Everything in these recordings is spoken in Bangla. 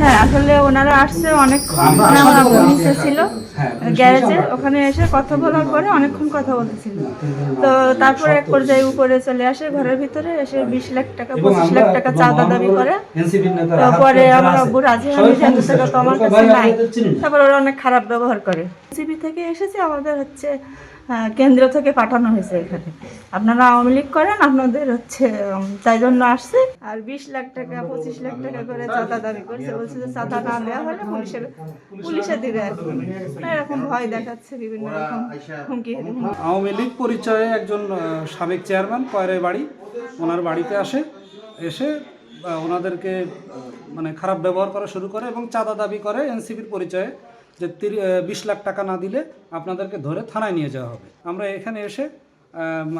হ্যাঁ, আসলে ওনারা আসছে অনেকক্ষণ, নিচে ছিল গ্যারেজে, ওখানে এসে কথা বলার পরে অনেকক্ষণ কথা বলতেছিল। তো তারপরে এক পর্যায়ে উপরে চলে আসে, ঘরের ভিতরে এসে 20 লাখ টাকা 25 লাখ টাকা চাঁদা দাবি করে। তারপরে আমার আব্বু রাজি হয়নি যে এত টাকা তো আমার কাছে নাই। তারপর ওরা অনেক খারাপ ব্যবহার করে। সিবি থেকে এসেছে, আমাদের হচ্ছে কেন্দ্র থেকে পাঠানো হয়েছে এখানে, আপনারা আওয়ামী লীগ করেন, আপনাদের হচ্ছে তাই জন্য আসছে। আর 20 লাখ টাকা 25 লাখ টাকা করে চাঁদা দাবি করছে, বলছে যে চাঁদা না দেওয়া হলে পুলিশে দিবে আর কি। এরকম ভয় দেখাচ্ছে, বিভিন্ন রকম হুমকি। আওয়ামী লীগ পরিচয়ে একজন সাবেক চেয়ারম্যান কয়রে বাড়ি, ওনার বাড়িতে এসে ওনাদেরকে মানে খারাপ ব্যবহার করা শুরু করে এবং চাঁদা দাবি করে এনসিপির পরিচয়ে, যে 20 লাখ টাকা না দিলে আপনাদেরকে ধরে থানায় নিয়ে যাওয়া হবে। আমরা এখানে এসে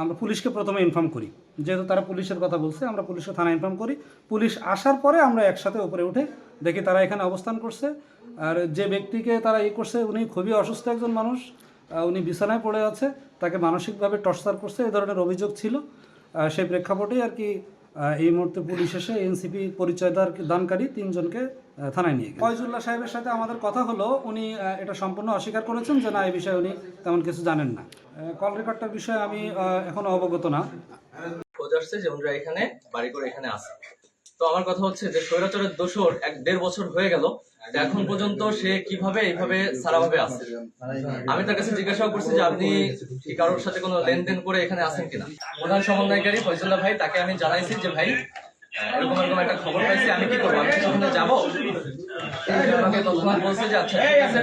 আমরা পুলিশকে প্রথমে ইনফর্ম করি, যেহেতু তারা পুলিশের কথা বলছে, আমরা পুলিশকে থানায় ইনফর্ম করি। পুলিশ আসার পরে আমরা একসাথে উপরে উঠে দেখি তারা এখানে অবস্থান করছে। আর যে ব্যক্তিকে তারা করছে উনি খুবই অসুস্থ একজন মানুষ, উনি বিছানায় পড়ে আছে, তাকে মানসিকভাবে টর্চার করছে, এই ধরনের অভিযোগ ছিল। সেই প্রেক্ষাপটেই আর কি এই মুহূর্তে পুলিশ এসে এনসিপি পরিচয় দানকারী 3 জনকে থানায় নিয়ে গেছে। ফয়জুল্লাহ সাহেবের সাথে আমাদের কথা হলো, উনি এটা সম্পূর্ণ অস্বীকার করেছেন যে না, এই বিষয়ে উনি তেমন কিছু জানেন না। কল রেকর্ডটার বিষয়ে আমি এখনো অবগত না। খোঁজ আসছে যে ওনারা এখানে বাড়ি করে এখানে আছে। তো আমার কথা হচ্ছে যে স্বৈরাচারের দোষর 1-1.5 বছর হয়ে গেল, এখন পর্যন্ত সে কিভাবে এইভাবে সারাভাবে আছে। আমি তার কাছে জিজ্ঞাসা করছি যে আপনি কি কারোর সাথে কোনো লেনদেন করে এখানে আছেন কিনা। প্রধান সমন্বয়কারী ফয়জুল্লাহ ভাই, তাকে আমি জানাইছি যে ভাই এরকম এরকম একটা খবর পাইছি, আমি কি করবো, আমি কি ওখানে যাবো? আমাকে তৎক্ষণাৎ বলছে যে আচ্ছা ঠিক আছে।